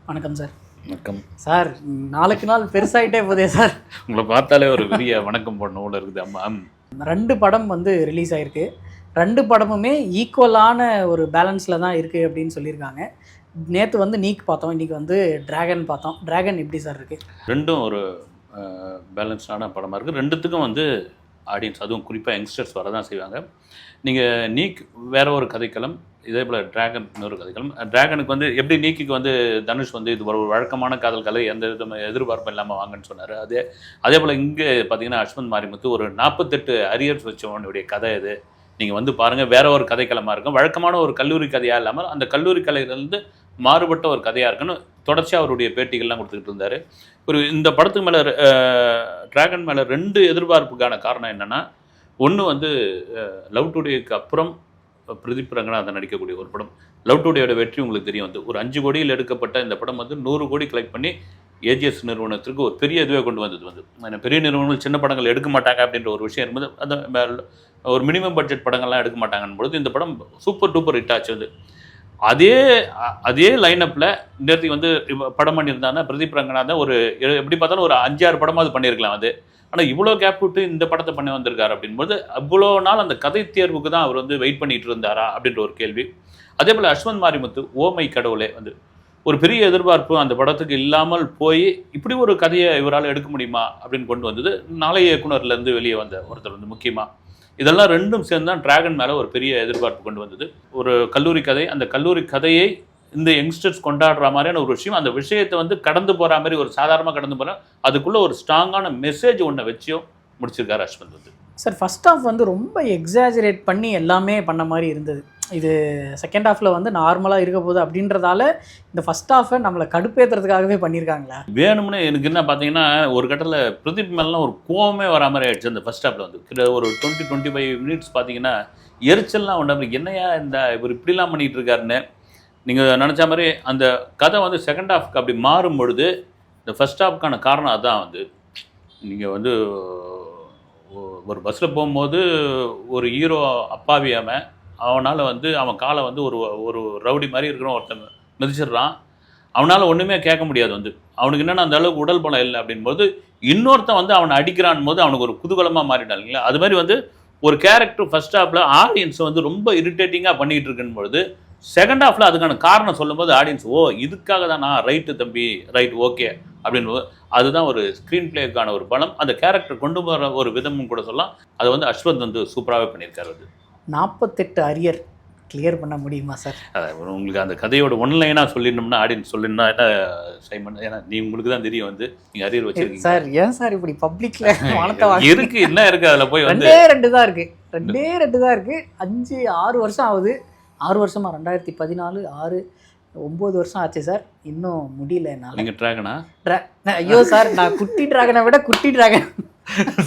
வணக்கம் சார். வணக்கம் சார், நாளுக்கு நாள் பெருசாகிட்டே போதே சார். உங்களை பார்த்தாலே ஒரு பெரிய வணக்கம் போடணும் போல இருக்குது. அம்மா 2 படம் வந்து ரிலீஸ் ஆகிருக்கு. 2 படமுமே ஈக்குவலான ஒரு பேலன்ஸில் தான் இருக்குது அப்படின்னு சொல்லியிருக்காங்க. நேற்று வந்து நீக் பார்த்தோம், இன்றைக்கி வந்து டிராகன் பார்த்தோம். டிராகன் எப்படி சார் இருக்குது? ரெண்டும் ஒரு பேலன்ஸ்டான படமாக இருக்குது. ரெண்டுத்துக்கும் வந்து ஆடியன்ஸ், அதுவும் குறிப்பாக யங்ஸ்டர்ஸ் வர தான் செய்வாங்க. நீங்கள் நீக் வேறு ஒரு கதைக்களம், இதே போல் டிராகன் இன்னொரு கதைக்களம். டிராகனுக்கு வந்து எப்படி நீக்கிக்கு வந்து தனுஷ் வந்து இது ஒரு வழக்கமான காதல் கதை, எந்த விதமான எதிர்பார்ப்பும் இல்லாமல் வாங்கன்னு சொன்னார். அதே போல் இங்கே பார்த்தீங்கன்னா அஸ்வந்த் மாரிமுத்து ஒரு 48 அரியர்ஸ் வச்சவனுடைய கதை இது. நீங்கள் வந்து பாருங்கள், வேற ஒரு கதைக்களமாக இருக்கும். வழக்கமான ஒரு கல்லூரி கதையாக இல்லாமல் அந்த கல்லூரி கலையிலேருந்து மாறுபட்ட ஒரு கதையாக இருக்குன்னு தொடர்ச்சியாக அவருடைய பேட்டிகள்லாம் கொடுத்துக்கிட்டு இருந்தார். இந்த படத்துக்கு மேலே டிராகன் மேலே 2 எதிர்பார்ப்புக்கான காரணம் என்னென்னா, ஒன்று வந்து லவ் டுடேக்கு அப்புறம் பிரதீப் ரங்கநாதன் நடிக்கக்கூடிய ஒரு படம். லவ் டுடேயோட வெற்றி உங்களுக்கு தெரியும். வந்து ஒரு 5 கோடியில் எடுக்கப்பட்ட இந்த படம் வந்து 100 கோடி கலெக்ட் பண்ணி ஏஜிஎஸ் நிறுவனத்திற்கு ஒரு பெரிய இதுவே கொண்டு வந்தது. வந்து பெரிய நிறுவனங்கள் சின்ன படங்கள் எடுக்க மாட்டாங்க அப்படின்ற ஒரு விஷயம் இருக்கும்போது, அந்த ஒரு மினிமம் பட்ஜெட் படங்கள்லாம் எடுக்க மாட்டாங்கன்னு பொழுது இந்த படம் சூப்பர் டூப்பர் ஹிட் ஆச்சு. வந்து அதே லைனப்பில் இந்த இடத்துக்கு வந்து படம் பண்ணியிருந்தாங்கன்னா பிரதீப் ரங்கநாதன் ஒரு எப்படி பார்த்தாலும் ஒரு 5-6 படமாவது பண்ணியிருக்கலாம். அது ஆனால் இவ்வளோ கேப் விட்டு இந்த படத்தை பண்ணி வந்திருக்காரு அப்படின்போது, அவ்வளோ நாள் அந்த கதை தேர்வுக்கு தான் அவர் வந்து வெயிட் பண்ணிட்டு இருந்தாரா அப்படின்ற ஒரு கேள்வி. அதே போல் அஸ்வந்த் மாரிமுத்து ஓமை கடவுளே வந்து ஒரு பெரிய எதிர்பார்ப்பு அந்த படத்துக்கு இல்லாமல் போய் இப்படி ஒரு கதையை இவரால் எடுக்க முடியுமா அப்படின்னு கொண்டு வந்தது நாளைய இயக்குனர்லேருந்து வெளியே வந்த ஒருத்தர் வந்து முக்கியமாக. இதெல்லாம் ரெண்டும் சேர்ந்து தான் டிராகன் மேலே ஒரு பெரிய எதிர்பார்ப்பு கொண்டு வந்தது. ஒரு கல்லூரி கதை, அந்த கல்லூரி கதையை இந்த யங்ஸ்டர்ஸ் கொண்டாடுற மாதிரியான ஒரு விஷயம், அந்த விஷயத்தை வந்து கடந்து போகிற மாதிரி ஒரு சாதாரணமாக கடந்து போகிற அதுக்குள்ளே ஒரு ஸ்ட்ராங்கான மெசேஜ் ஒன்று வச்சியும் முடிச்சிருக்காரு அஸ்வந்த் வந்து. சார், ஃபர்ஸ்ட் ஹாஃப் வந்து ரொம்ப எக்ஸாஜரேட் பண்ணி எல்லாமே பண்ண மாதிரி இருந்தது. இது செகண்ட் ஹாஃபில் வந்து நார்மலாக இருக்க போகுது அப்படின்றதால இந்த ஃபர்ஸ்ட் ஹாஃபை நம்மளை கடுப்பேற்றுறதுக்காகவே பண்ணியிருக்காங்களா? வேணும்னு எனக்கு என்ன பார்த்தீங்கன்னா, ஒரு கட்டத்தில் பிரதீப் மேலாம் ஒரு கோவமே வரா மாதிரி ஆயிடுச்சு. அந்த ஃபர்ஸ்ட் ஹாஃபில் வந்து கிட்ட ஒரு 20-25 மினிட்ஸ் பார்த்தீங்கன்னா எரிச்சல்லாம் உண்டாமல், என்னையா இந்த இவர் இப்படிலாம் பண்ணிகிட்டு இருக்காருன்னு நீங்கள் நினச்ச மாதிரி அந்த கதை வந்து செகண்ட் ஹாஃப்க்கு அப்படி மாறும் பொழுது இந்த ஃபர்ஸ்ட் ஹாஃப்க்கான காரணம் அதான். வந்து நீங்கள் வந்து ஒரு பஸ்ஸில் போகும்போது ஒரு ஹீரோ அப்பாவியாமல் அவனால் வந்து அவன் காலை வந்து ஒரு ரவுடி மாதிரி இருக்கிற ஒருத்தன் மிதிச்சிடுறான். அவனால் ஒன்றுமே கேட்க முடியாது. வந்து அவனுக்கு என்னென்னா அந்த அளவுக்கு உடல் பலம் இல்லை அப்படின்போது இன்னொருத்தன் வந்து அவனை அடிக்கிறான் போது அவனுக்கு ஒரு குதூகலமாக மாறிட்டான் இல்லைங்களா? அது மாதிரி வந்து ஒரு கேரக்டர் ஃபர்ஸ்ட் ஹாஃபில் ஆடியன்ஸை வந்து ரொம்ப இரிட்டேட்டிங்காக பண்ணிகிட்டு இருக்குன்பொழுது செகண்ட் ஹாஃபில் அதுக்கான காரணம் சொல்லும்போது ஆடியன்ஸ் இதுக்காக தான் நான் ரைட்டு தம்பி, ரைட் ஓகே அப்படின்னு. அதுதான் ஒரு ஸ்க்ரீன் பிளேக்கான ஒரு பலம். அந்த கேரக்டர் கொண்டு போகிற ஒரு விதமும் கூட சொல்லலாம். அதை வந்து அஸ்வந்த் வந்து சூப்பராகவே பண்ணியிருக்காரு. அது 48 அரியர் கிளியர் பண்ண முடியுமா சார்? உங்களுக்கு அந்த கதையோட ஒன்லைனாக சொல்லிடணும்னா ஆடியன்ஸ் சொல்லிடணும்னா என்ன சைமன், ஏன்னா உங்களுக்கு தான் தெரியும் வந்து நீங்கள் அரியர் வச்சிருக்கீங்க சார். ஏன் சார் இப்படி பப்ளிக்ல இருக்கு என்ன இருக்குது அதில் போய் வந்து 2 தான் இருக்குது. 2 தான் இருக்குது. 5-6 வருஷம் ஆகுது. 6 வருஷமா 2014 6 9 வருஷம் ஆச்சு சார். இன்னும் முடியல. நீங்கள் ட்ராகனா? ஐயோ சார், நான் குட்டி டிராகனை விட குட்டி டிராகன்.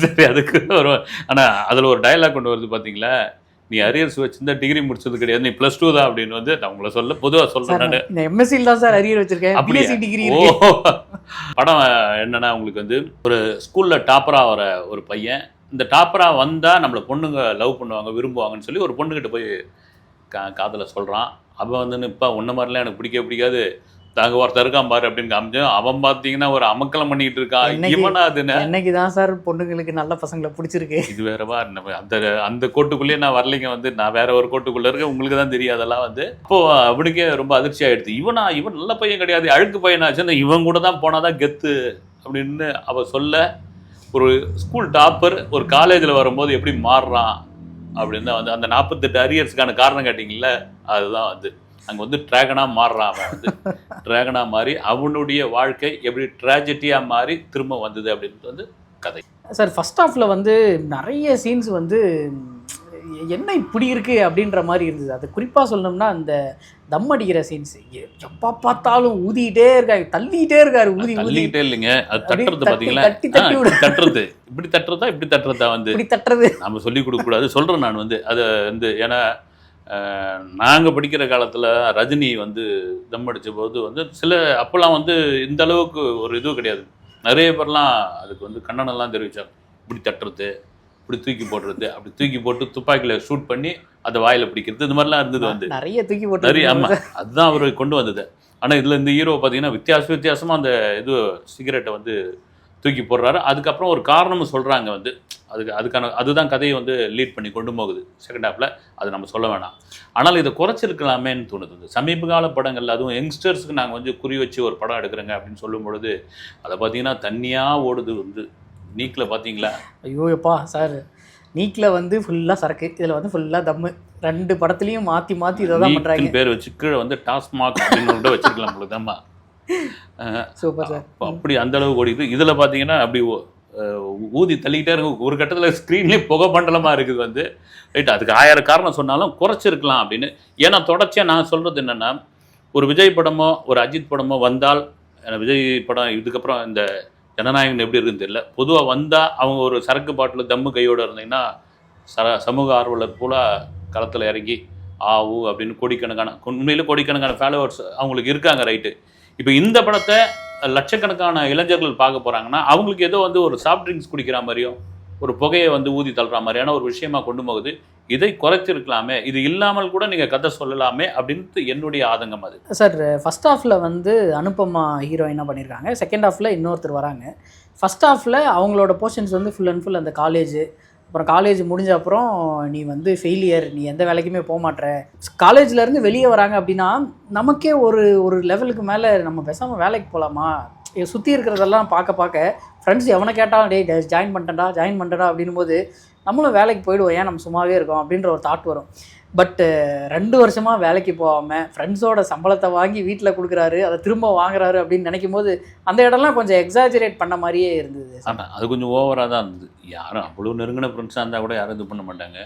சரி, அதுக்கு ஒரு ஆனால் அதில் ஒரு டயலாக் கொண்டு வருது பார்த்தீங்களா, நீ அரியர்ஸ் வச்சிருந்தா டிகிரி முடிச்சது கிடையாது, நீ +2 தான் அப்படின்னு வந்து நான் உங்களை சொல்ல பொதுவாக சொல்கிறேன். நான் எம்எஸ்சியில் தான் சார் அரியர் வச்சிருக்கேன். BSc degree. படம் என்னன்னா, உங்களுக்கு வந்து ஒரு ஸ்கூலில் டாப்பராக வர ஒரு பையன், இந்த டாப்பராக வந்தால் நம்மளை பொண்ணுங்க லவ் பண்ணுவாங்க, விரும்புவாங்கன்னு சொல்லி ஒரு பொண்ணுக்கிட்ட போய் காதலை சொல்கிறான். அவன் வந்து இப்போ உன்ன மாதிரிலாம் எனக்கு பிடிக்காது, தாங்க ஒருத்தர் இருக்கான் பாரு அப்படின்னு காமிச்சோம். அவன் பார்த்தீங்கன்னா ஒரு அமக்கலம் பண்ணிட்டு இருக்கான். இவனா அதுன்னு என்னைக்கு தான் சார் பொண்ணுங்களுக்கு நல்ல பசங்களை பிடிச்சிருக்கு. இது வேறவா, அந்த கோட்டுக்குள்ளேயே நான் வரலைங்க. வந்து நான் வேற ஒரு கோட்டுக்குள்ளே இருக்கேன், உங்களுக்கு தான் தெரியும் அதெல்லாம். வந்து இப்போ அவனுக்கே ரொம்ப அதிர்ச்சி ஆகிடுது. இவன் நல்ல பையன் கிடையாது, அழுக்கு பையனாச்சு, அந்த இவன் கூட தான் போனாதான் கெத்து அப்படின்னு அவ சொல்ல, ஒரு ஸ்கூல் டாப்பர் ஒரு காலேஜில் வரும்போது எப்படி மாறுறான் அப்படின்னு தான் வந்து அந்த 48 அரியர்ஸுக்கான காரணம் கேட்டிங்கல்ல, அதுதான் வந்து அங்கே வந்து ட்ராகனாக மாறுறான். அவன் வந்து ட்ராகனாக மாறி அவனுடைய வாழ்க்கை எப்படி ட்ராஜடியாக மாறி திரும்ப வந்தது அப்படின்றது வந்து கதை. சார், ஃபர்ஸ்ட் ஹாஃபில் வந்து நிறைய சீன்ஸ் வந்து என்ன இப்படி இருக்குது அப்படின்ற மாதிரி இருந்தது. அது குறிப்பாக சொல்லணும்னா அந்த தம் அடிக்கிற சீன்ஸ், எப்போ பார்த்தாலும் ஊதிக்கிட்டே இருக்காரு, தள்ளிக்கிட்டே இருக்காரு. ஊதிக்கிட்டே இல்லைங்க, அது தட்டுறது பார்த்தீங்களா? தட்டுறது இப்படி தட்டுறதா வந்து இப்படி தட்டுறது நம்ம சொல்லி கொடுக்கக்கூடாது. சொல்கிறேன் நான் வந்து அதை வந்து, ஏன்னா நாங்கள் படிக்கிற காலத்தில் ரஜினி வந்து தம் அடித்த போது வந்து அப்போல்லாம் வந்து இந்த அளவுக்கு ஒரு இதுவும் கிடையாது. நிறைய பேர்லாம் அதுக்கு வந்து கண்டனம்லாம் தெரிவித்தாங்க. இப்படி தட்டுறது, இப்படி தூக்கி போடுறது, அப்படி தூக்கி போட்டு துப்பாக்கியில் ஷூட் பண்ணி அதை வாயில் பிடிக்கிறது, இது மாதிரிலாம் இருந்தது. வந்து நிறைய தூக்கி போட்டு நிறைய. ஆமாம், அதுதான் அவர் கொண்டு வந்தது. ஆனால் இதில் இந்த ஹீரோ பார்த்தீங்கன்னா வித்தியாசமாக அந்த இது சிகரெட்டை வந்து தூக்கி போடுறாரு. அதுக்கப்புறம் ஒரு காரணமும் சொல்கிறாங்க வந்து அதுதான் கதையை வந்து லீட் பண்ணி கொண்டு போகுது செகண்ட் ஹாஃபில். அது நம்ம சொல்ல வேணாம். ஆனால் இதை குறைச்சிருக்கலாமேன்னு தோணுது. இந்த சமீப கால படங்கள், அதுவும் யங்ஸ்டர்ஸுக்கு நாங்கள் வந்து குறி வச்சு ஒரு படம் எடுக்கிறோங்க அப்படின்னு சொல்லும் பொழுது அதை பார்த்தீங்கன்னா தனியாக ஓடுது வந்து. நீக்கில் பார்த்தீங்களா? ஐயோ எப்பா சார், நீக்கில் வந்து ஃபுல்லாக சரக்கு, இதில் வந்து ஃபுல்லாக தம்மு. 2 படத்துலையும் மாற்றி இதை தான் பண்ணுறாங்க. பேர் வச்சு கீழே வந்து டாஸ்மாக் அப்படின்னு கூட வச்சிருக்கலாம் உங்களுக்கு தான்மா. Super sir. அப்படி அந்த அளவுக்கு ஓடிது. இதில் பார்த்தீங்கன்னா அப்படி ஊதி தள்ளிக்கிட்டே இருக்கும். ஒரு கட்டத்தில் ஸ்க்ரீன்லேயே புகை மண்டலமாக இருக்குது வந்து. ரைட், அதுக்கு 1000 காரணம் சொன்னாலும் குறைச்சிருக்கலாம் அப்படின்னு. ஏன்னா தொடர்ச்சியாக நான் சொல்கிறது என்னென்னா, ஒரு விஜய் படமோ ஒரு அஜித் படமோ வந்தால், விஜய் படம் இதுக்கப்புறம் இந்த ஜனநாயகம் எப்படி இருக்குன்னு தெரியல, பொதுவாக வந்தால் அவங்க ஒரு சரக்கு பாட்டில் தம்மு கையோடு இருந்தீங்கன்னா சமூக ஆர்வலர் போல களத்தில் இறங்கி ஆவு அப்படின்னு கோடிக்கணக்கான, உண்மையிலே கோடிக்கணக்கான ஃபாலோவர்ஸ் அவங்களுக்கு இருக்காங்க. ரைட்டு, இப்போ இந்த படத்தை லட்சக்கணக்கான இளைஞர்கள் பார்க்க போகிறாங்கன்னா அவங்களுக்கு ஏதோ வந்து ஒரு சாஃப்ட் ட்ரிங்க்ஸ் குடிக்கிற மாதிரியும் ஒரு புகையை வந்து ஊதி தள்ளுற மாதிரியான ஒரு விஷயமா கொண்டு போகுது. இதை குறைச்சிருக்கலாமே, இது இல்லாமல் கூட நீங்கள் கதை சொல்லலாமே அப்படின்ட்டு என்னுடைய ஆதங்கம் அது. சார், ஃபஸ்ட் ஹாஃபில் வந்து அனுபமா ஹீரோயினாக பண்ணியிருக்காங்க. செகண்ட் ஹாஃபில் இன்னொருத்தர் வராங்க. ஃபஸ்ட் ஹாஃபில் அவங்களோட போர்ஷன்ஸ் வந்து ஃபுல் அண்ட் ஃபுல் அந்த காலேஜ், அப்புறம் காலேஜ் முடிஞ்ச அப்புறம் நீ வந்து ஃபெயிலியர், நீ எந்த வேலைக்குமே போக மாட்டேற. காலேஜ்லேருந்து வெளியே வராங்க அப்படின்னா நமக்கே ஒரு லெவலுக்கு மேலே நம்ம பேசாமல் வேலைக்கு போகலாமா, சுற்றி இருக்கிறதெல்லாம் பார்க்க ஃப்ரெண்ட்ஸ் எவனை கேட்டாலும் டே ஜாயின் பண்ணிட்டேன்டா அப்படின்னும் போது நம்மளும் வேலைக்கு போயிடுவோம், ஏன் நம்ம சும்மாவே இருக்கோம் அப்படின்ற ஒரு தாட் வரும். பட்டு 2 வருஷமாக வேலைக்கு போகாமல் ஃப்ரெண்ட்ஸோட சம்பளத்தை வாங்கி வீட்டில் கொடுக்குறாரு, அதை திரும்ப வாங்குறாரு அப்படின்னு நினைக்கும் போது அந்த இடம்லாம் கொஞ்சம் எக்ஸாஜரேட் பண்ண மாதிரியே இருந்தது. ஆனால் அது கொஞ்சம் ஓவராக தான் இருந்தது. யாரும் அவ்வளோ நெருங்கின ஃப்ரெண்ட்ஸாக இருந்தால் கூட யாரும் இது பண்ண மாட்டாங்க.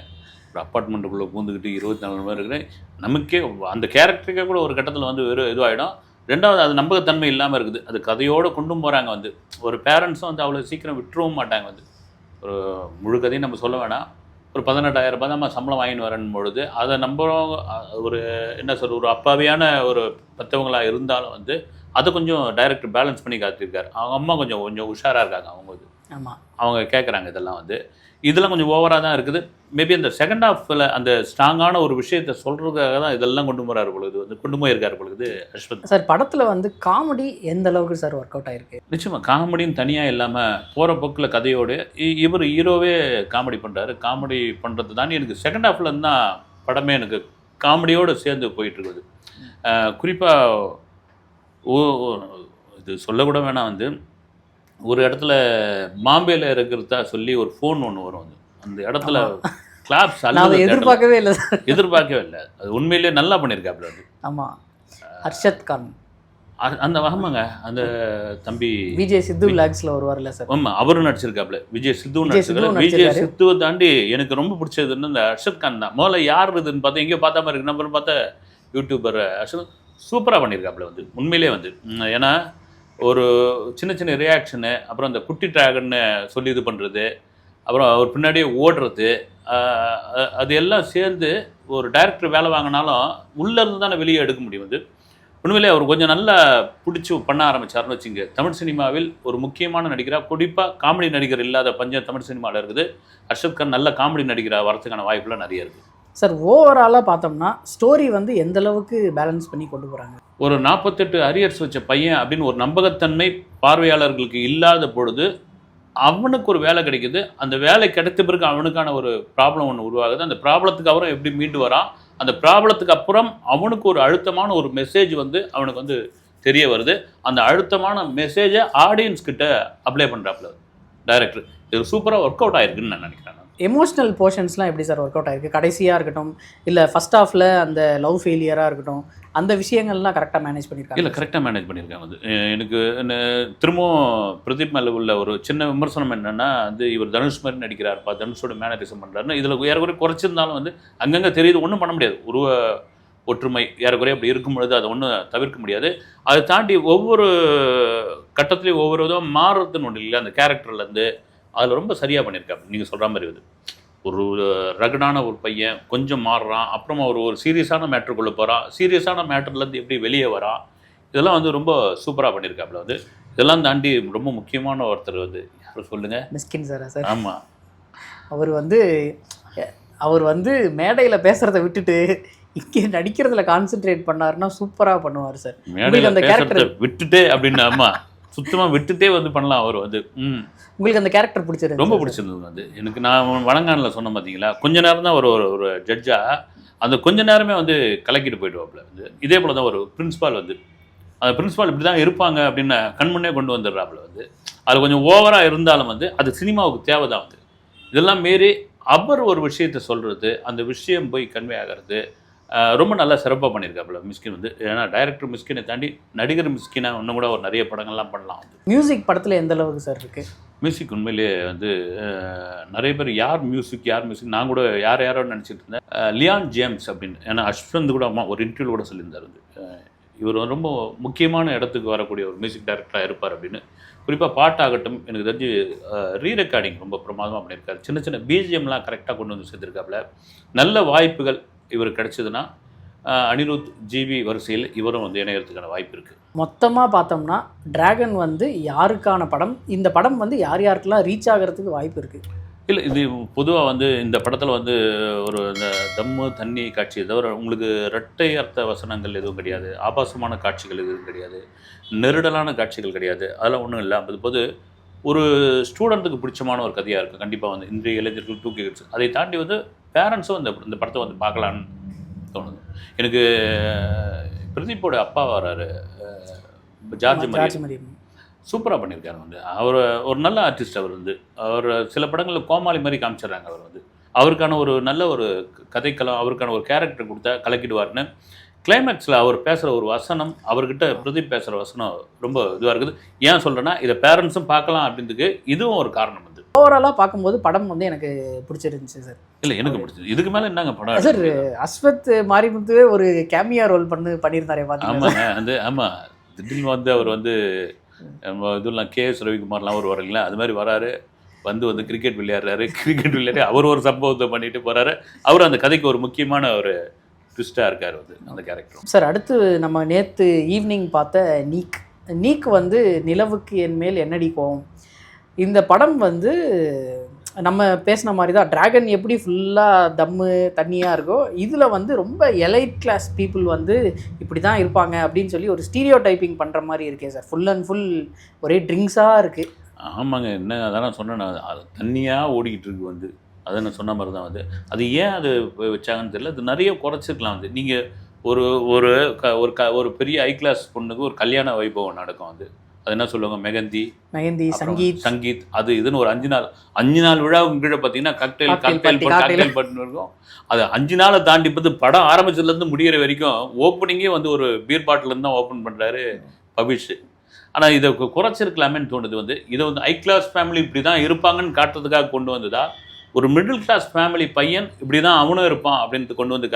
ஒரு அப்பார்ட்மெண்ட்டுக்குள்ளே பூந்துக்கிட்டு 24 பேர் இருக்கிற நமக்கே அந்த கேரக்டருக்கே கூட ஒரு கட்டத்தில் வந்து வெறும் இதுவாகிடும். ரெண்டாவது, அது நம்பகத்தன்மை இல்லாமல் இருக்குது. அது கதையோடு கொண்டும் போகிறாங்க வந்து. ஒரு பேரண்ட்ஸும் வந்து அவ்வளோ சீக்கிரம் விட்டுறவும் மாட்டாங்க வந்து. ஒரு முழு கதையும் நம்ம சொல்ல வேணாம். ஒரு 18,000 ரூபாய் தான் சம்பளம் வாங்கின்னு வரணும் பொழுது அதை நம்புகிறோம். ஒரு என்ன சொல்ற, ஒரு அப்பாவியான ஒரு பெற்றவங்களாக இருந்தாலும் வந்து அதை கொஞ்சம் டைரக்டர் பேலன்ஸ் பண்ணி காத்திருக்காரு. அவங்க அம்மா கொஞ்சம் உஷாராக இருக்காங்க. அவங்க கேட்குறாங்க இதெல்லாம் வந்து. இதெல்லாம் கொஞ்சம் ஓவராக தான் இருக்குது. மேபி அந்த செகண்ட் ஹாஃபில் அந்த ஸ்ட்ராங்கான ஒரு விஷயத்தை சொல்கிறதுக்காக தான் இதெல்லாம் கொண்டு போகிறாரு பொழுது, வந்து கொண்டு போயிருக்காரு பொழுது அஸ்வத் சார். படத்தில் வந்து காமெடி எந்த அளவுக்கு சார் ஒர்க் அவுட் ஆகிருக்கு? நிச்சயமாக காமெடின்னு தனியாக இல்லாமல் போகிற போக்கில் கதையோடு இவர் ஹீரோவே காமெடி பண்ணுறாரு. காமெடி பண்ணுறது தான் எனக்கு செகண்ட் ஹாஃபில் இருந்தால் படமே எனக்கு காமெடியோடு சேர்ந்து போயிட்டுருக்குது. குறிப்பாக இது சொல்லக்கூட வேணாம் வந்து, ஒரு இடத்துல பாம்பேல இருக்கிறதா சொல்லி ஒரு ஃபோன் ஒன்று வரும். வந்து அந்த இடத்துல கிளாப்ஸ் எதிர்பார்க்கவே இல்லை. அது உண்மையிலேயே நல்லா பண்ணியிருக்காப்புல அது. ஆமாம், ஹர்ஷத் கான் அந்த ஆமாங்க, அந்த தம்பி விஜய் சித்து லாக்ஸில் வருவார்ல சார். ஆமாம், அவரும் நடிச்சிருக்காப்புல. விஜய் சித்துவை தாண்டி எனக்கு ரொம்ப பிடிச்சதுன்னு இந்த ஹர்ஷத் கான் தான். முதல்ல யார் இதுன்னு பார்த்தா எங்கேயோ பார்த்தா மாதிரி இருக்கு. நம்ம பார்த்தா யூடியூபர் ஹர்ஷத் சூப்பராக பண்ணியிருக்காப்புல வந்து உண்மையிலே வந்து. ஏன்னா ஒரு சின்ன ரியாக்ஷனு, அப்புறம் அந்த குட்டி ட்ராகன்னு சொல்லி இது பண்ணுறது, அப்புறம் அவர் பின்னாடியே ஓடுறது, அது எல்லாம் சேர்ந்து ஒரு டைரக்டர் வேலை வாங்கினாலும் உள்ளேருந்து தானே வெளியே எடுக்க முடியும். வந்து உண்மையிலே அவர் கொஞ்சம் நல்லா பிடிச்சி பண்ண ஆரம்பித்தார்னு வச்சுங்க. தமிழ் சினிமாவில் ஒரு முக்கியமான நடிகராக, குறிப்பாக காமெடி நடிகர் இல்லாத பஞ்சம் தமிழ் சினிமாவில் இருக்குது. ஹர்ஷத் கான் நல்ல காமெடி நடிகராக வரதுக்கான வாய்ப்புலாம் நிறைய இருக்குது. சார், ஓவராலாக பார்த்தோம்னா ஸ்டோரி வந்து எந்த அளவுக்கு பேலன்ஸ் பண்ணி கொண்டு போகிறாங்க? ஒரு 48 அரியர்ஸ் வச்ச பையன் அப்படின்னு ஒரு நம்பகத்தன்மை பார்வையாளர்களுக்கு இல்லாத பொழுது அவனுக்கு ஒரு வேலை கிடைக்குது. அந்த வேலை கிடைத்த பிறகு அவனுக்கான ஒரு ப்ராப்ளம் ஒன்று உருவாகுது. அந்த ப்ராப்ளத்துக்கு அப்புறம் எப்படி மீண்டு வரான், அந்த ப்ராப்ளத்துக்கு அப்புறம் அவனுக்கு ஒரு அழுத்தமான ஒரு மெசேஜ் வந்து அவனுக்கு வந்து தெரிய வருது. அந்த அழுத்தமான மெசேஜை ஆடியன்ஸ் கிட்ட அப்ளை பண்ணுறாப்புல டைரக்டர். இது சூப்பராக ஒர்க் அவுட் ஆயிருக்குன்னு நான் நினைக்கிறேன். எமோஷ்னல் போர்ஷன்ஸ்லாம் எப்படி சார் ஒர்க் அவுட் ஆகிருக்கு? கடைசியாக இருக்கட்டும், இல்லை ஃபஸ்ட் ஹாஃபில் அந்த லவ் ஃபெயிலியராக இருக்கட்டும், அந்த விஷயங்கள்லாம் கரெக்டாக மேனேஜ் பண்ணியிருக்காங்க. இல்லை, கரெக்டாக மேனேஜ் பண்ணியிருக்காங்க. வந்து எனக்கு திரும்பவும் பிரதீப் மேலே உள்ள ஒரு சின்ன விமர்சனம் என்னென்னா, வந்து இவர் தனுஷ் மாதிரி நடிக்கிறார்ப்பா, தனுஷோட மேனரிசம் பண்ணுறாருன்னு இதில் ஏறக்குறைய குறைச்சிருந்தாலும் வந்து அங்கங்கே தெரியுது, ஒன்றும் பண்ண முடியாது. உருவ ஒற்றுமை ஏறக்குறைய அப்படி இருக்கும் பொழுது அதை ஒன்றும் தவிர்க்க முடியாது. அதை தாண்டி ஒவ்வொரு கட்டத்துலேயும் ஒவ்வொரு விதம் மாறுறதுன்னு ஒன்று இல்லை அந்த கேரக்டர்லேருந்து. அதில் ரொம்ப சரியாக பண்ணியிருக்காங்க. நீங்கள் சொல்கிற மாதிரி வந்து ஒரு ரகடான ஒரு பையன் கொஞ்சம் மாறுறான், அப்புறமா ஒரு சீரியஸான மேட்ருக்குள்ளே போகிறான், சீரியஸான மேட்டர்லேருந்து எப்படி வெளியே வரான், இதெல்லாம் வந்து ரொம்ப சூப்பராக பண்ணியிருக்காப்புல. வந்து இதெல்லாம் தாண்டி ரொம்ப முக்கியமான ஒருத்தர் வந்து யாரும் சொல்லுங்கள்? மிஸ்கின் சாரா சார்? ஆமாம், அவர் வந்து மேடையில் பேசுகிறத விட்டுட்டு இங்கே நடிக்கிறதுல கான்சென்ட்ரேட் பண்ணாருன்னா சூப்பராக பண்ணுவார் சார். மேடையில் அந்த கேரக்டர் விட்டுட்டே அப்படின்னு ஆமாம் சுத்தமாக விட்டுட்டே வந்து பண்ணலாம் அவர் வந்து. உங்களுக்கு அந்த கேரக்டர் பிடிச்சிருக்கு? ரொம்ப பிடிச்சிருந்தது வந்து எனக்கு. நான் வழங்கானில் சொன்னேன் பார்த்தீங்களா, கொஞ்ச நேரம் தான் ஒரு ஜட்ஜாக அந்த கொஞ்ச நேரமே வந்து கலக்கிட்டு போயிடுவாப்புல வந்து. இதே போல் தான் ஒரு பிரின்ஸ்பால் வந்து அந்த பிரின்ஸ்பால் இப்படி தான் இருப்பாங்க அப்படின்னு கண்முன்னே கொண்டு வந்துடுறாப்புல வந்து. அது கொஞ்சம் ஓவராக இருந்தாலும் வந்து அது சினிமாவுக்கு தேவை தான் வந்து. இதெல்லாம் மீறி அவர் ஒரு விஷயத்தை சொல்கிறது, அந்த விஷயம் போய் கன்வே ஆகிறது ரொம்ப நல்லா சிறப்பாக பண்ணியிருக்காப்புல மிஸ்கின் வந்து. ஏன்னா டைரக்டர் மிஸ்கினை தாண்டி நடிகர் மிஸ்கினா இன்னும் கூட ஒரு நிறைய படங்கள்லாம் பண்ணலாம் வந்து. மியூசிக் படத்தில் எந்த அளவுக்கு சார் இருக்குது? மியூசிக் உண்மையிலேயே வந்து நிறைய பேர் யார் மியூசிக் நான் கூட யாரோ நினச்சிட்டு இருந்தேன். லியான் ஜேம்ஸ் அப்படின்னு. ஏன்னா அஸ்வந்த் கூட ஒரு இன்டர்வியூ கூட சொல்லியிருந்தார் வந்து இவர் ரொம்ப முக்கியமான இடத்துக்கு வரக்கூடிய ஒரு மியூசிக் டைரக்டராக இருப்பார் அப்படின்னு. குறிப்பாக பாட்டாகட்டும் எனக்கு தெரிஞ்சு ரீ ரெக்கார்டிங் ரொம்ப பிரமாதமாக பண்ணியிருக்காரு. சின்ன சின்ன பிஜிஎம்லாம் கரெக்டாக கொண்டு வந்து சேர்த்துருக்காப்புல. நல்ல வாய்ப்புகள் இவர் கிடைச்சதுன்னா அனிருத் ஜிவி வரிசையில் இவரும் வந்து இணையறதுக்கான வாய்ப்பு இருக்குது. மொத்தமாக பார்த்தோம்னா டிராகன் வந்து யாருக்கான படம்? இந்த படம் வந்து யாருக்கெல்லாம் ரீச் ஆகிறதுக்கு வாய்ப்பு இருக்குது? இல்லை, இது பொதுவாக வந்து இந்த படத்தில் வந்து ஒரு இந்த தம்மு தண்ணி காட்சி தவிர உங்களுக்கு இரட்டை அர்த்த வசனங்கள் எதுவும் கிடையாது, ஆபாசமான காட்சிகள் எதுவும் கிடையாது, நெருடலான காட்சிகள் கிடையாது, அதெல்லாம் ஒன்றும் இல்லை. அது போது ஒரு ஸ்டூடெண்ட்டுக்கு பிடிச்சமான ஒரு கதையாக இருக்குது கண்டிப்பாக வந்து. இன்றைய இளைஞர்கள் தூக்கிடுச்சு. அதை தாண்டி வந்து பேரண்ட்ஸும் இந்த படத்தை வந்து பார்க்கலான்னு தோணுது எனக்கு. பிரதீப்போட அப்பா வராரு, ஜார்ஜ் மரியம், சூப்பராக பண்ணியிருக்காரு வந்து. அவர் ஒரு நல்ல ஆர்டிஸ்ட். அவர் வந்து அவர் சில படங்களில் கோமாளி மாதிரி காமிச்சிடுறாங்க. அவர் வந்து அவருக்கான ஒரு நல்ல ஒரு கதைக்களம், அவருக்கான ஒரு கேரக்டர் கொடுத்தா கலக்கிடுவார்னு. கிளைமேக்ஸில் அவர் பேசுகிற ஒரு வசனம், அவர்கிட்ட பிரதீப் பேசுகிற வசனம் ரொம்ப இதுவாக இருக்குது. ஏன் சொல்கிறேன்னா இதை பேரண்ட்ஸும் பார்க்கலாம் அப்படின்றதுக்கு இதுவும் ஒரு காரணம் வந்து. ஓவராலாக பார்க்கும்போது படம் வந்து எனக்கு பிடிச்சிருந்துச்சு சார். இல்லை, எனக்கு பிடிச்சது. இதுக்கு மேலே என்னங்க படம் சார்? அஸ்வத் மாரிமுத்துவே ஒரு கேமியா ரோல் பண்ணியிருந்தாரே பார்த்தீங்கன்னா. ஆமாங்க வந்து ஆமாம், திடீர்னு வந்து அவர் வந்து இதெல்லாம் கேஎஸ் ரவிக்குமார்லாம் ஒரு வரீங்களா, அது மாதிரி வராரு. வந்து கிரிக்கெட் விளையாடி அவர் ஒரு சம்பவத்தை பண்ணிட்டு போகிறாரு. அவர் அந்த கதைக்கு ஒரு முக்கியமான ஒரு ட்விஸ்டாக இருக்கார் வந்து அந்த கேரக்டர். சார் அடுத்து நம்ம நேற்று ஈவினிங் பார்த்த நீக் வந்து நிலவுக்கு என் மேல் என்னடி கோவம். இந்த படம் வந்து நம்ம பேசின மாதிரி தான். டிராகன் எப்படி ஃபுல்லாக தம்மு தண்ணியாக இருக்கோ, இதில் வந்து ரொம்ப எலைட் கிளாஸ் பீப்புள் வந்து இப்படி தான் இருப்பாங்க அப்படின்னு சொல்லி ஒரு ஸ்டீரியோ டைப்பிங் பண்ணுற மாதிரி இருக்கே சார். ஃபுல் அண்ட் ஃபுல் ஒரே ட்ரிங்க்ஸாக இருக்குது. ஆமாங்க, என்ன அதான் சொன்னேன் நான், அது தண்ணியாக ஓடிக்கிட்டு இருக்கு வந்து. அதை நான் சொன்ன மாதிரி தான் வந்து. அது ஏன் அது வச்சாங்கன்னு தெரியல. அது நிறைய குறைச்சிருக்கலாம் வந்து. நீங்கள் ஒரு பெரிய ஹை கிளாஸ் பொண்ணுக்கு ஒரு கல்யாண வைபவம் நடக்கும் வந்து. அது என்ன சொல்லுவாங்க, மெகந்தி, சங்கீத், அது இதுன்னு ஒரு 5 நாள் விழாவுக்கு கீழே பார்த்தீங்கன்னா காக்டெயில் பட்டு இருக்கும். அது 5 நாளை தாண்டி பார்த்து படம் ஆரம்பிச்சதுலேருந்து முடிகிற வரைக்கும் ஓப்பனிங்கே வந்து ஒரு பீர் பாட்டிலேருந்து தான் ஓப்பன் பண்ணுறாரு பவிஷ். ஆனால் இதை குறைச்சிருக்கலாமேன்னு தோணுது வந்து. இதை வந்து ஹை கிளாஸ் ஃபேமிலி இப்படி தான் இருப்பாங்கன்னு காட்டுறதுக்காக கொண்டு வந்ததா, ஒரு மிடில் கிளாஸ் ஃபேமிலி பையன் இப்படி தான் அவனும் இருப்பான் அப்படின்ட்டு கொண்டு வந்து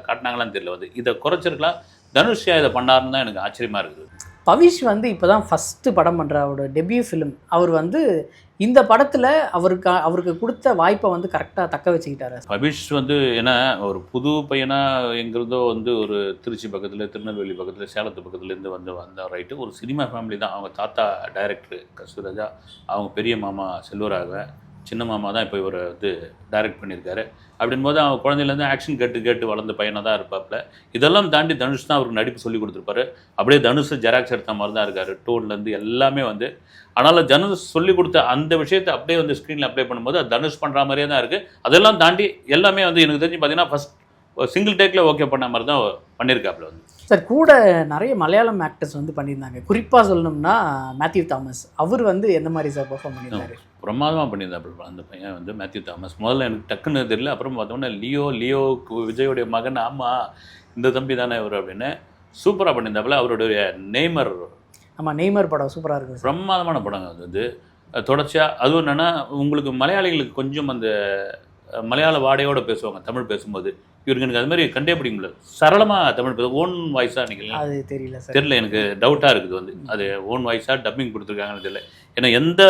காட்டினாங்களான்னு தெரியல வந்து. இதை குறைச்சிருக்கலாம். தனுஷ்யா இதை பண்ணாருன்னு தான் எனக்கு ஆச்சரியமாக இருக்குது. பவிஷ் வந்து இப்போ தான் ஃபஸ்ட்டு படம் பண்ணுற அவரோட டெபியூ ஃபிலிம். அவர் வந்து இந்த படத்தில் அவருக்கு கொடுத்த வாய்ப்பை வந்து கரெக்டாக தக்க வச்சுக்கிட்டாரு. பவிஷ் வந்து ஏன்னா ஒரு புது பையனாக எங்கிறதோ வந்து ஒரு திருச்சி பக்கத்தில், திருநெல்வேலி பக்கத்தில், சேலத்து பக்கத்துலேருந்து வந்த ரைட்டு. ஒரு சினிமா ஃபேமிலி தான். அவங்க தாத்தா டைரக்டர் கஸ்தூராஜா, அவங்க பெரிய மாமா செல்வராக, சின்ன மாமா தான் இப்போ இவர் வந்து டைரக்ட் பண்ணியிருக்காரு. அப்படின் போது அவன் குழந்தையிலேருந்து ஆக்ஷன் கேட்டு வளர்ந்த பையனாக தான் இருப்பாப்புல. இதெல்லாம் தாண்டி தனுஷ் தான் அவருக்கு நடிப்பு சொல்லி கொடுத்துருப்பாரு. அப்படியே தனுஷ் ஜெராக்ஸ் எடுத்த மாதிரி தான் இருக்கார், டோன்லேருந்து எல்லாமே வந்து. ஆனாலும் தனுஷ் சொல்லி கொடுத்த அந்த விஷயத்தை அப்படியே வந்து ஸ்க்ரீனில் அப்ளை பண்ணும்போது அது தனுஷ் பண்ணுற மாதிரியே தான் இருக்குது. அதெல்லாம் தாண்டி எல்லாமே வந்து எனக்கு தெரிஞ்சு பார்த்தீங்கன்னா ஃபஸ்ட் சிங்கிள் டேக்கில் ஓகே பண்ண மாதிரி தான் பண்ணியிருக்காப்புல வந்து. சார் கூட நிறைய மலையாளம் ஆக்டர்ஸ் வந்து பண்ணியிருந்தாங்க. குறிப்பாக சொல்லணும்னா மேத்யூ தாமஸ். அவர் வந்து எந்த மாதிரி சார் பெர்ஃபார்ம் பண்ணியிருந்தாரு? பிரமாதமாக பண்ணியிருந்தாப்புல அந்த பையன் வந்து மேத்யூ தாமஸ். முதல்ல எனக்கு டக்குன்னு தெரியல. அப்புறம் பார்த்தோம்னா லியோ விஜயோடைய மகன், ஆமாம் இந்த தம்பி தானே இவர் அப்படின்னு சூப்பராக பண்ணியிருந்தாப்புல. அவருடைய நெய்மர், ஆமாம் நெய்மர் படம் சூப்பராக இருக்குது. பிரமாதமான படம் அது வந்து. தொடர்ச்சியாக அதுவும் என்னென்னா உங்களுக்கு மலையாளிகளுக்கு கொஞ்சம் அந்த மலையாள வாடையோடு பேசுவாங்க தமிழ் பேசும்போது. இவருக்கு எனக்கு அது மாதிரி கண்டே பிடிக்க முடியல. சரளமாக தமிழ் பேச ஓன் வாய்ஸாக நினைக்கலாம். அது தெரியல எனக்கு டவுட்டாக இருக்குது வந்து. அது ஓன் வாய்ஸாக டப்பிங் கொடுத்துருக்காங்கன்னு தெரியல. ஏன்னா எந்த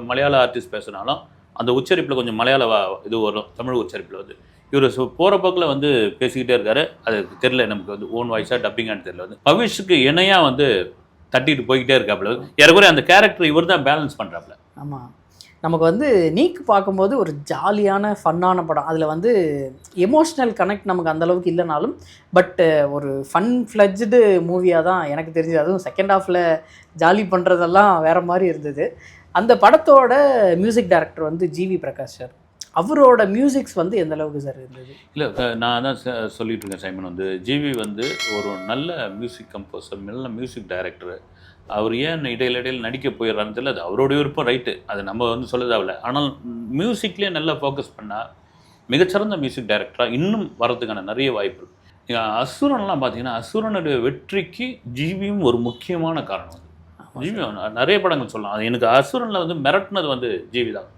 மலையாள ஆர்டிஸ்ட் பேசுனாலும் அந்த உச்சரிப்பில் கொஞ்சம் மலையாள இது வரும், தமிழ் உச்சரிப்பில் வந்து. இவர் போகிற போக்கில் வந்து பேசிக்கிட்டே இருக்காரு. அது தெரியல நமக்கு வந்து ஓன் வாய்ஸாக டப்பிங்கான்னு தெரியல வந்து. பவிஷுக்கு இணையாக வந்து தட்டிட்டு போய்கிட்டே இருக்காப்புல. ஏறக்குறைய அந்த கேரக்டர் இவர் தான் பேலன்ஸ் பண்ணுறாப்புல. ஆமாம், நமக்கு வந்து நீக் பார்க்கும்போது ஒரு ஜாலியான ஃபன்னான படம். அதில் வந்து எமோஷ்னல் கனெக்ட் நமக்கு அந்தளவுக்கு இல்லைனாலும் பட் ஒரு ஃபன் ஃப்ளட்ஜ்டு மூவியாக தான் எனக்கு தெரிஞ்சது. அதுவும் செகண்ட் ஹாஃபில் ஜாலி பண்ணுறதெல்லாம் வேறு மாதிரி இருந்தது. அந்த படத்தோட மியூசிக் டைரக்டர் வந்து ஜிவி பிரகாஷ் சார். அவரோட மியூசிக்ஸ் வந்து எந்த அளவுக்கு சார் இருந்தது? இல்லை, நான் தான் சொல்லிட்டு இருக்கேன் சைமன். வந்து ஜிவி வந்து ஒரு நல்ல மியூசிக் கம்போசர், நல்ல மியூசிக் டைரக்டர். அவர் ஏன் இடையில நடிக்க போயிடுறான்னு தெரியல. அது அவருடைய விருப்பம், ரைட்டு, அது நம்ம வந்து சொல்ல தேவையில்ல. ஆனால் மியூசிக்லேயே நல்லா ஃபோக்கஸ் பண்ணால் மிகச்சிறந்த மியூசிக் டைரக்டராக இன்னும் வரதுக்கான நிறைய வாய்ப்பு இருக்குது. அசுரன்லாம் பார்த்தீங்கன்னா, அசுரனுடைய வெற்றிக்கு ஜிவியும் ஒரு முக்கியமான காரணம். வந்து ஜிவி நிறைய படங்கள் சொல்லலாம். அது எனக்கு அசுரனில் வந்து மிரட்டினது வந்து ஜிவி தான்.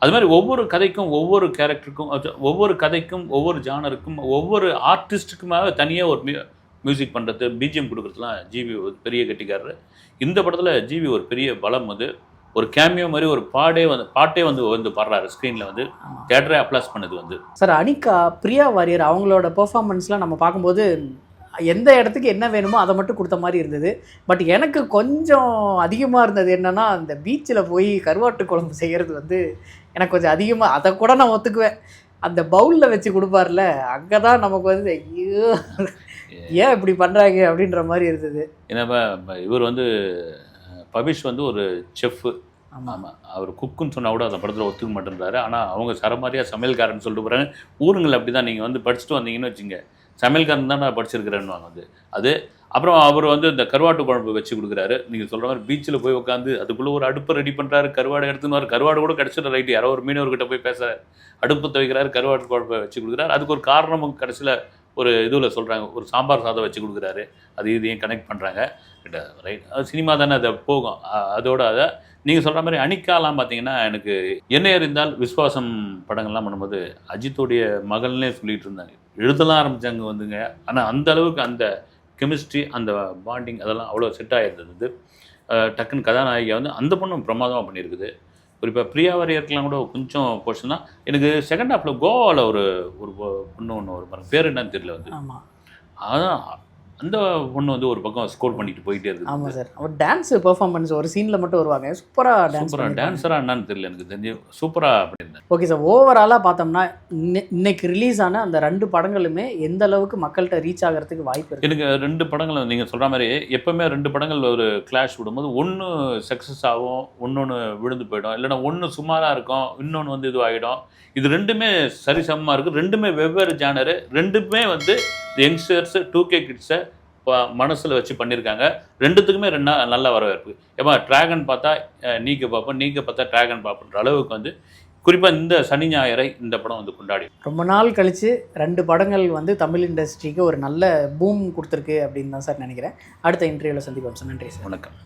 அது மாதிரி ஒவ்வொரு கதைக்கும், ஒவ்வொரு கேரக்டருக்கும், ஒவ்வொரு கதைக்கும், ஒவ்வொரு ஜானருக்கும், ஒவ்வொரு ஆர்டிஸ்ட்டுக்குமாக தனியாக ஒரு மியூசிக் பண்ணுறது, பிஜிஎம் கொடுக்குறதுலாம் ஜிவி ஒரு பெரிய கெட்டிக்காரர். இந்த படத்தில் ஜிவி ஒரு பெரிய பலம். வந்து ஒரு கேமியோ மாதிரி ஒரு பாட்டே வந்து பாடுறாரு ஸ்க்ரீனில். வந்து தேட்டரே அப்ளாஸ் பண்ணுது. வந்து சார் அனிகா, பிரியா வாரியர் அவங்களோட பெர்ஃபார்மன்ஸ்லாம் நம்ம பார்க்கும்போது எந்த இடத்துக்கு என்ன வேணுமோ அதை மட்டும் கொடுத்த மாதிரி இருந்தது. பட் எனக்கு கொஞ்சம் அதிகமாக இருந்தது என்னென்னா, அந்த பீச்சில் போய் கருவாட்டு குழம்பு செய்கிறது வந்து எனக்கு கொஞ்சம் அதிகமாக, அதை கூட நான் ஒத்துக்குவேன். அந்த பவுலில் வச்சு கொடுப்பார்ல, அங்கே தான் நமக்கு வந்து ஐயோ ஏன் இப்படி பண்ணுறாங்க அப்படின்ற மாதிரி இருந்தது. ஏன்னா இவர் வந்து பபிஷ் வந்து ஒரு செஃப்பு. ஆமாம், அவர் குக்குன்னு சொன்னால் கூட அந்த படத்தில் ஒத்துக்க மாட்டேன்றாரு. ஆனால் அவங்க சரமாரியாக சமையல்காரன்னு சொல்லிட்டு போகிறாங்க. ஊருங்கள் அப்படி தான். நீங்கள் வந்து படிச்சுட்டு வந்தீங்கன்னு வச்சுங்க, சமையல்காரன் தான் நான் படிச்சிருக்கிறேன்னு வந்து அது. அப்புறம் அவர் வந்து இந்த கருவாட்டு குழம்பு வச்சு கொடுக்குறாரு. நீங்கள் சொல்கிற மாதிரி பீச்சில் போய் உட்காந்து அதுக்குள்ளே ஒரு அடுப்பை ரெடி பண்ணுறாரு. கருவாடு எடுத்துன்னு கருவாடு கூட கிடச்சிட்டு ரைட்டு, யாரோ ஒரு மீனவர்கிட்ட போய் பேச அடுப்பு துவைக்கிறாரு, கருவாட்டு குழம்பை வச்சு கொடுக்குறாரு. அதுக்கு ஒரு காரணமும் கடைசியில் ஒரு இதில் சொல்கிறாங்க, ஒரு சாம்பார் சாதம் வச்சு கொடுக்குறாரு. அது இதையும் கனெக்ட் பண்ணுறாங்க. ரைட், அது சினிமா தானே, அதை போகும். அதோட அதை நீங்கள் சொல்கிற மாதிரி அனிகாலாம் பார்த்தீங்கன்னா, எனக்கு என்ன அறிந்தால் விஸ்வாசம் படங்கள்லாம் பண்ணும்போது அஜித்தோடைய மகள்னே சொல்லிகிட்டு இருந்தாங்க. எழுதலாம் ஆரம்பித்தாங்க வந்துங்க. ஆனால் அந்த அளவுக்கு அந்த கெமிஸ்ட்ரி, அந்த பாண்டிங் அதெல்லாம் அவ்வளோ செட் ஆகிருந்தது. டக்குன்னு கதாநாயகியை வந்து அந்த பொண்ணும் பிரமாதமாக பண்ணியிருக்குது. குறிப்பாக பிரியா வாரியருக்கெலாம் கூட கொஞ்சம் போர்ஷன் தான். எனக்கு செகண்ட் ஹாஃபில் கோவாவில் ஒரு பொண்ணு ஒன்று ஒரு பேர் என்னன்னு தெரியல. வந்து அதான் அந்த பொண்ணு வந்து ஒரு பக்கம் ஸ்கோர் பண்ணிட்டு போயிட்டே இருக்குது. ஆமாம் சார், அவர் டான்ஸ் பெர்ஃபார்மன்ஸ் ஒரு சீனில் மட்டும் வருவாங்க. சூப்பராக டான்ஸராக என்னன்னு தெரியல, எனக்கு தெரிஞ்சு சூப்பராக அப்படின்னு. ஓகே சார், ஓவராலாக பார்த்தோம்னா இன்னைக்கு ரிலீஸ் ஆன அந்த 2 படங்களுமே எந்த அளவுக்கு மக்கள்கிட்ட ரீச் ஆகிறதுக்கு வாய்ப்பு இருக்குது? எனக்கு 2 படங்கள் நீங்கள் சொல்கிற மாதிரி எப்போவுமே 2 படங்கள் ஒரு கிளாஷ் விடும்போது ஒன்று சக்ஸஸ் ஆகும், இன்னொன்று விழுந்து போயிடும். இல்லைனா ஒன்று சுமாராக இருக்கும், இன்னொன்று வந்து இதுவாகிடும். இது 2மே சரிசமமாக இருக்குது. 2மே வெவ்வேறு ஜானரு. 2மே வந்து யங்ஸ்டர்ஸ் 2K கிட்ஸை மனசில் வச்சு பண்ணியிருக்காங்க. 2த்துக்குமே நல்ல வரவேற்பு. ஏப்பா ட்ராகன் பார்த்தா நீக்க பார்ப்போம், நீக்க பார்த்தா ட்ராகன் பார்ப்போன்ற அளவுக்கு வந்து குறிப்பாக இந்த சனி ஞாயிறை இந்த படம் வந்து கொண்டாடி ரொம்ப நாள் கழித்து 2 படங்கள் வந்து தமிழ் இண்டஸ்ட்ரிக்கு ஒரு நல்ல பூம் கொடுத்துருக்கு அப்படின்னு தான் சார் நினைக்கிறேன். அடுத்த இன்டர்வியூவில் சந்திப்போம் சார். நன்றி சார். வணக்கம்.